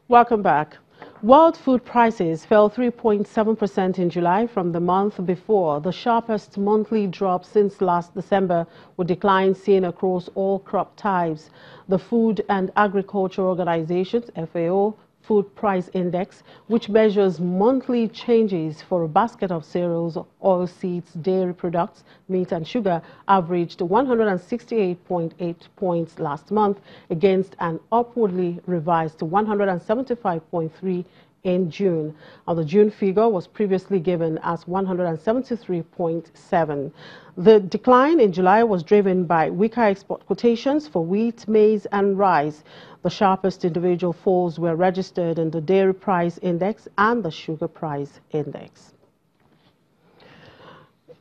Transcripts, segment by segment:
Welcome back. World food prices fell 3.7% in July from the month before, the sharpest monthly drop since last December, with declines seen across all crop types. The Food and Agriculture Organization's FAO Food Price Index, which measures monthly changes for a basket of cereals, oilseeds, dairy products, meat and sugar, averaged 168.8 points last month against an upwardly revised 175.3 in June. The June figure was previously given as 173.7. The decline in July was driven by weaker export quotations for wheat, maize and rice. The sharpest individual falls were registered in the Dairy Price Index and the Sugar Price Index.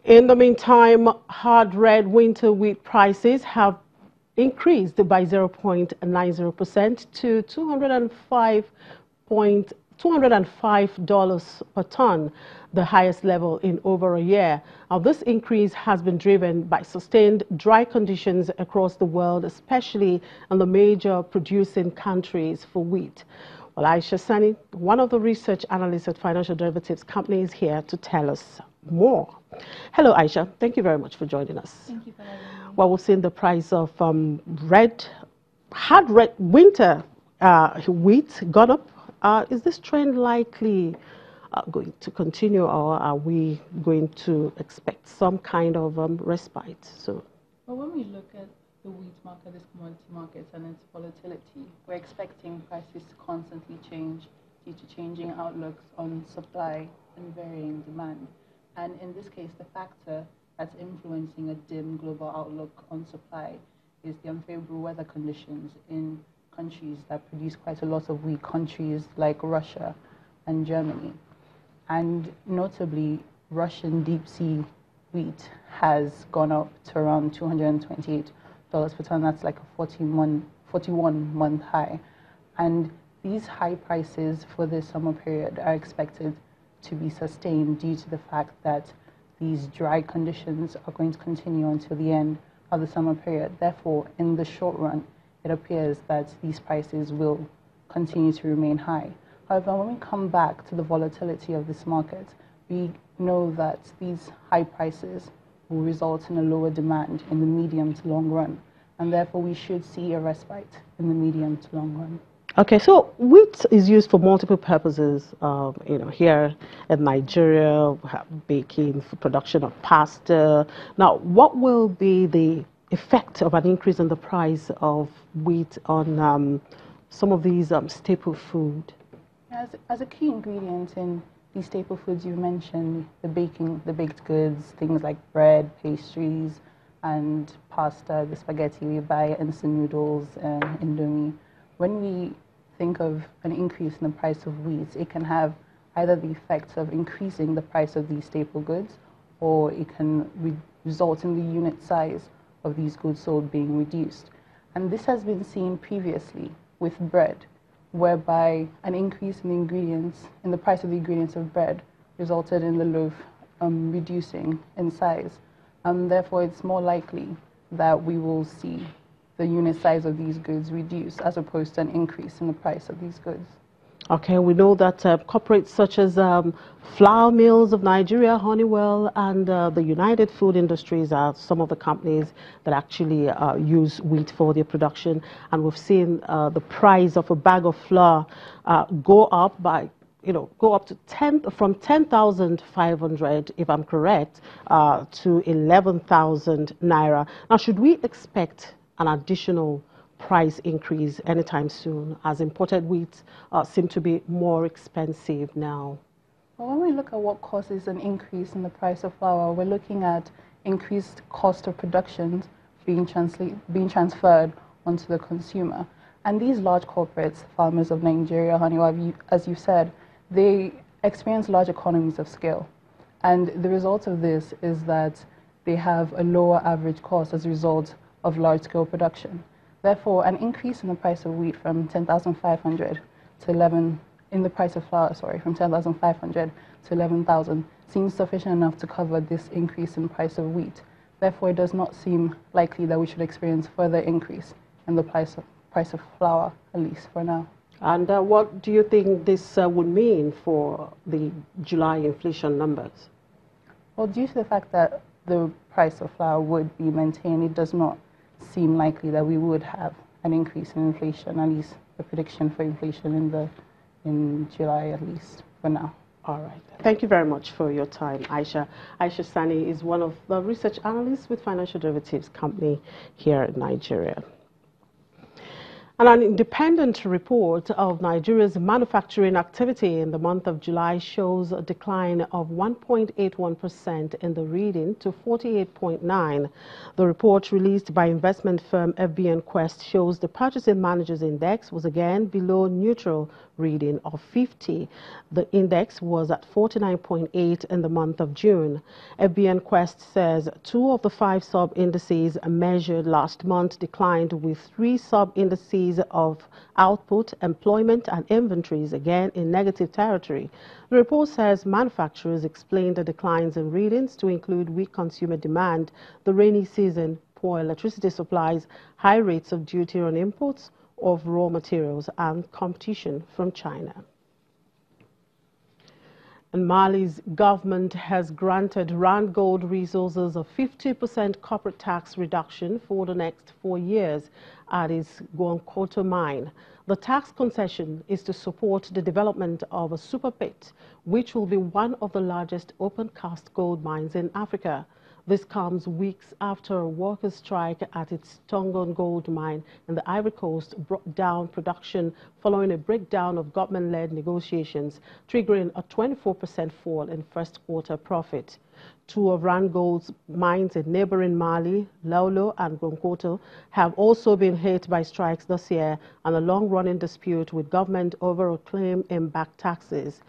In the meantime, hard red winter wheat prices have increased by 0.90% to $205 per ton, the highest level in over a year. This increase has been driven by sustained dry conditions across the world, especially in the major producing countries for wheat. Well, Aisha, Sanni, one of the research analysts at financial derivatives company, is here to tell us more. Hello, Aisha. Thank you very much for joining us. Thank you for having me. Well, we've seen the price of hard red winter wheat gone up. Is this trend likely going to continue, or are we going to expect some kind of respite? Well, when we look at the wheat market, this commodity market and its volatility, we're expecting prices to constantly change due to changing outlooks on supply and varying demand. And in this case, the factor that's influencing a dim global outlook on supply is the unfavorable weather conditions in countries that produce quite a lot of wheat, countries like Russia and Germany. And notably, Russian deep sea wheat has gone up to around $228 per ton. That's like a 41-month high. And these high prices for this summer period are expected to be sustained due to the fact that these dry conditions are going to continue until the end of the summer period. Therefore, in the short run, it appears that these prices will continue to remain high. However, when we come back to the volatility of this market, we know that these high prices will result in a lower demand in the medium to long run, and therefore we should see a respite in the medium to long run. Okay, so wheat is used for multiple purposes. Here in Nigeria, we have baking, for production of pasta. Now, what will be the effect of an increase in the price of wheat on some of these staple food? As a key ingredient in these staple foods you mentioned, the baked goods, things like bread, pastries, and pasta, the spaghetti we buy, instant noodles, and Indomie. When we think of an increase in the price of wheat, it can have either the effect of increasing the price of these staple goods, or it can result in the unit size of these goods sold being reduced. And this has been seen previously with bread, whereby an increase in the ingredients, in the price of the ingredients of bread, resulted in the loaf reducing in size. Therefore, it's more likely that we will see the unit size of these goods reduce as opposed to an increase in the price of these goods. Okay, we know that corporates such as Flour Mills of Nigeria, Honeywell, and the United Food Industries are some of the companies that actually use wheat for their production. And we've seen the price of a bag of flour go up to from 10,500, if I'm correct, to 11,000 naira. Now, should we expect an additional price increase anytime soon, as imported wheat seem to be more expensive now? Well, when we look at what causes an increase in the price of flour, we're looking at increased cost of production being transferred onto the consumer. And these large corporates, farmers of Nigeria, Honeywell, as you said, they experience large economies of scale. And the result of this is that they have a lower average cost as a result of large-scale production. Therefore, an increase in the price of wheat from 10,500 to 11, in the price of flour, sorry, from 10,500 to 11,000 seems sufficient enough to cover this increase in price of wheat. Therefore, it does not seem likely that we should experience further increase in the price of flour, at least for now. And what do you think this would mean for the July inflation numbers? Well, due to the fact that the price of flour would be maintained, it does not seem likely that we would have an increase in inflation, at least the prediction for inflation in July, at least for now. All right. Thank you very much for your time, Aisha. Aisha Sanni is one of the research analysts with Financial Derivatives Company here in Nigeria. And an independent report of Nigeria's manufacturing activity in the month of July shows a decline of 1.81% in the reading to 48.9. The report released by investment firm FBN Quest shows the Purchasing Managers Index was again below neutral reading of 50. The index was at 49.8 in the month of June. FBN Quest says 2 of the 5 sub-indices measured last month declined, with 3 sub-indices of output, employment and inventories again in negative territory. The report says manufacturers explained the declines in readings to include weak consumer demand, the rainy season, poor electricity supplies, high rates of duty on imports of raw materials and competition from China. And Mali's government has granted Rand Gold Resources a 50% corporate tax reduction for the next 4 years at its Gwankoto mine. The tax concession is to support the development of a super pit, which will be one of the largest open-cast gold mines in Africa. This comes weeks after a workers' strike at its Tongon gold mine in the Ivory Coast brought down production following a breakdown of government-led negotiations, triggering a 24% fall in first quarter profit. 2 of Rand Gold's mines in neighboring Mali, Laulo and Gwankoto, have also been hit by strikes this year and a long-running dispute with government over a claim in back taxes.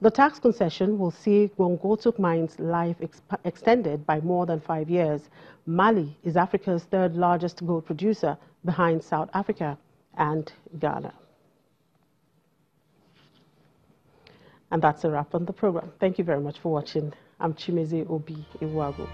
The tax concession will see Gwankoto mine's life extended by more than 5 years. Mali is Africa's 3rd largest gold producer, behind South Africa and Ghana. And that's a wrap on the program. Thank you very much for watching. I'm Chimeze Obi Iwago.